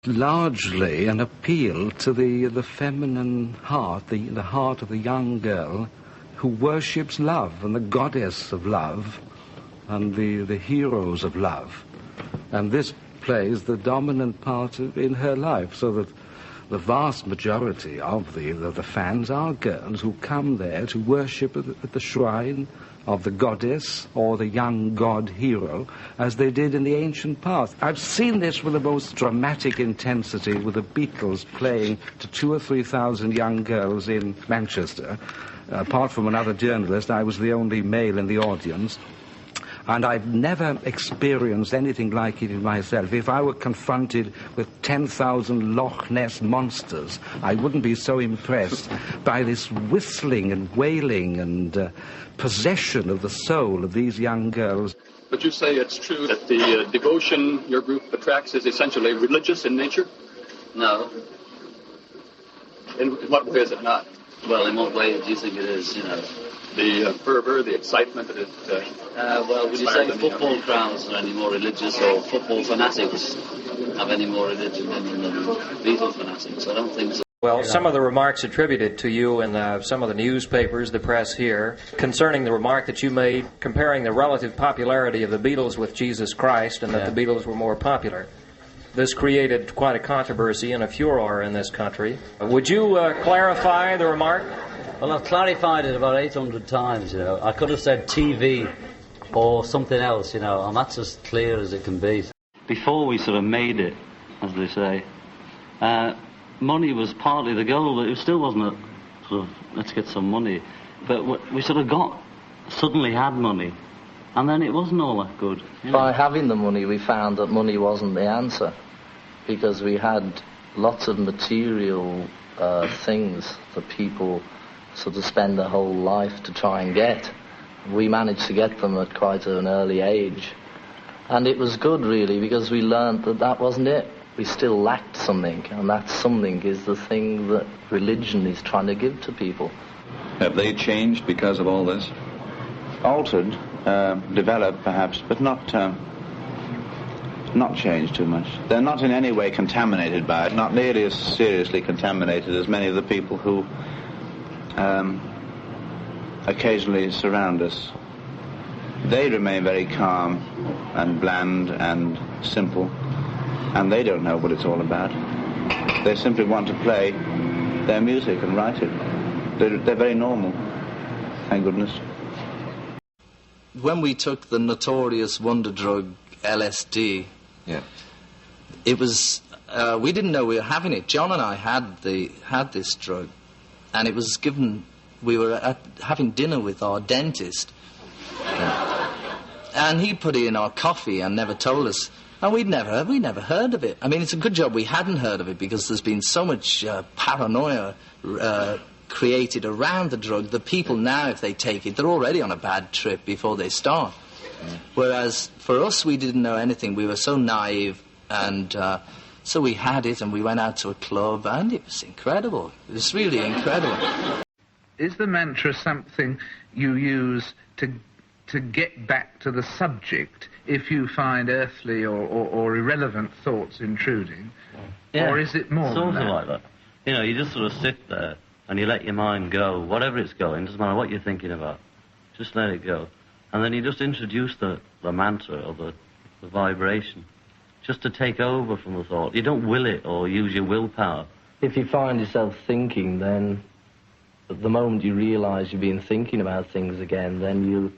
Largely an appeal to the feminine heart, the heart of the young girl who worships love and the goddess of love and the heroes of love. And this plays the dominant part in her life, so that the vast majority of the fans are girls who come there to worship at the shrine of the goddess or the young god hero, as they did in the ancient past. I've seen this with the most dramatic intensity with the Beatles playing to 2,000 or 3,000 young girls in Manchester. Apart from another journalist, I was the only male in the audience. And I've never experienced anything like it in myself. If I were confronted with 10,000 Loch Ness monsters, I wouldn't be so impressed by this whistling and wailing and possession of the soul of these young girls. But you say it's true that the devotion your group attracts is essentially religious in nature? No. In what way is it not? Well, in what way do you think it is, The fervor, the excitement that it... well, would you say football crowds are any more religious, or football fanatics have any more religion than Beatles fanatics? I don't think so. Well, some of the remarks attributed to you in some of the newspapers, the press here, concerning the remark that you made comparing the relative popularity of the Beatles with Jesus Christ, and that the Beatles were more popular. This created quite a controversy and a furor in this country. Would you clarify the remark? Well, I've clarified it about 800 times, I could have said TV or something else, and that's as clear as it can be. Before we sort of made it, as they say, money was partly the goal, but it still wasn't a sort of, let's get some money. But we sort of suddenly had money, and then it wasn't all that good. By having the money, we found that money wasn't the answer, because we had lots of material things that people sort of spend their whole life to try and get. We managed to get them at quite an early age. And it was good, really, because we learned that that wasn't it. We still lacked something, and that something is the thing that religion is trying to give to people. Have they changed because of all this? Altered, developed perhaps, but not changed too much. They're not in any way contaminated by it, not nearly as seriously contaminated as many of the people who occasionally surround us. They remain very calm and bland and simple, and they don't know what it's all about. They simply want to play their music and write it. They're very normal, thank goodness. When we took the notorious wonder drug LSD, it was we didn't know we were having it. John and I had this drug, and it was given. We were having dinner with our dentist, and he put it in our coffee and never told us. And we never heard of it. I mean, it's a good job we hadn't heard of it, because there's been so much paranoia created around the drug that people now, if they take it, they're already on a bad trip before they start. Whereas for us, we didn't know anything. We were so naive, and so we had it, and we went out to a club, and it was incredible. It was really incredible. Is the mantra something you use to get back to the subject if you find earthly or irrelevant thoughts intruding? Yeah, or is it more sort than of that? like that. You just sort of sit there and you let your mind go, whatever it's going, doesn't matter what you're thinking about, just let it go. And then you just introduce the mantra or the vibration, just to take over from the thought. You don't will it or use your willpower. If you find yourself thinking, then at the moment you realise you've been thinking about things again, then you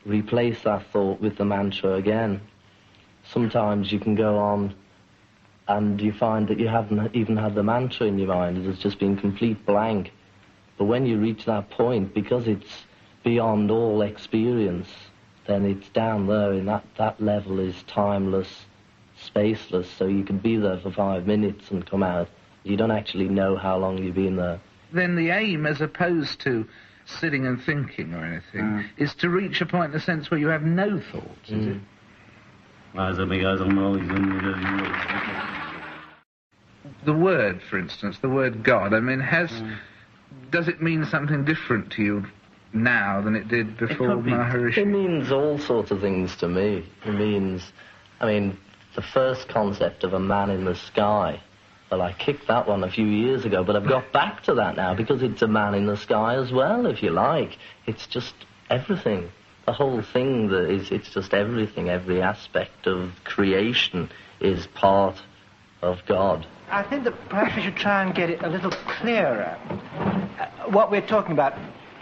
replace that thought with the mantra again. Sometimes you can go on and you find that you haven't even had the mantra in your mind. It's just been complete blank. But when you reach that point, because it's beyond all experience, then it's down there, and that level is timeless, spaceless, so you can be there for 5 minutes and come out. You don't actually know how long you've been there. Then the aim, as opposed to sitting and thinking or anything, is to reach a point, in a sense, where you have no thoughts, is it? The word, for instance, the word God, I mean, does it mean something different to you now than it did before Maharishi? It means all sorts of things to me. It means, the first concept of a man in the sky. Well, I kicked that one a few years ago, but I've got back to that now because it's a man in the sky as well, if you like. It's just everything. The whole thing, it's just everything. Every aspect of creation is part of God. I think that perhaps we should try and get it a little clearer. What we're talking about,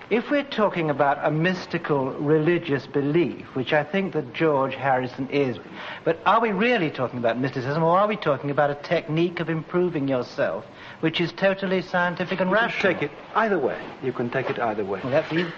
if we're talking about a mystical religious belief, which I think that George Harrison is, but are we really talking about mysticism, or are we talking about a technique of improving yourself, which is totally scientific and rational? Take it either way. You can take it either way. Well, that's easy.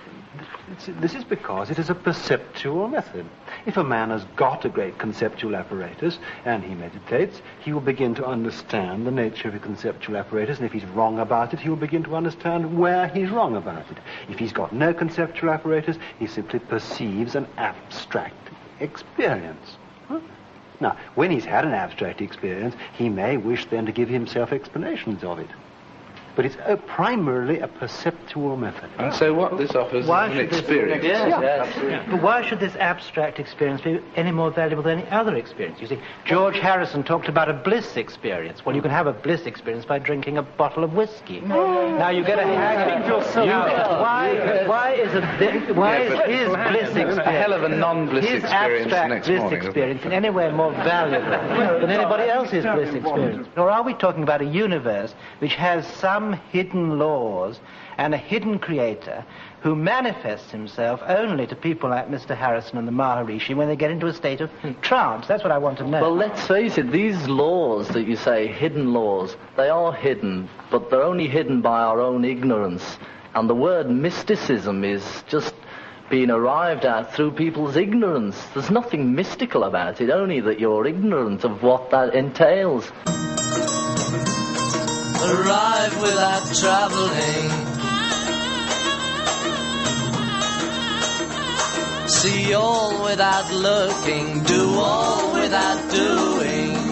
This is because it is a perceptual method. If a man has got a great conceptual apparatus and he meditates, he will begin to understand the nature of a conceptual apparatus, and if he's wrong about it, he will begin to understand where he's wrong about it. If he's got no conceptual apparatus, he simply perceives an abstract experience. Now, when he's had an abstract experience, he may wish then to give himself explanations of it. But it's primarily a perceptual method. And so what this offers is an experience. Yes. But why should this abstract experience be any more valuable than any other experience? You see, George Harrison talked about a bliss experience. Well, you can have a bliss experience by drinking a bottle of whiskey. Now you get a hang yourself. Why is his bliss experience, a hell of a non-bliss his experience abstract next bliss morning, experience in any way more valuable than anybody else's bliss experience? Or are we talking about a universe which has some hidden laws and a hidden creator who manifests himself only to people like Mr. Harrison and the Maharishi when they get into a state of trance? That's what I want to know. Well, let's face it, these laws that you say, hidden laws, they are hidden, but they're only hidden by our own ignorance. And the word mysticism is just being arrived at through people's ignorance. There's nothing mystical about it, only that you're ignorant of what that entails. Arrive without traveling, see all without looking, do all without doing.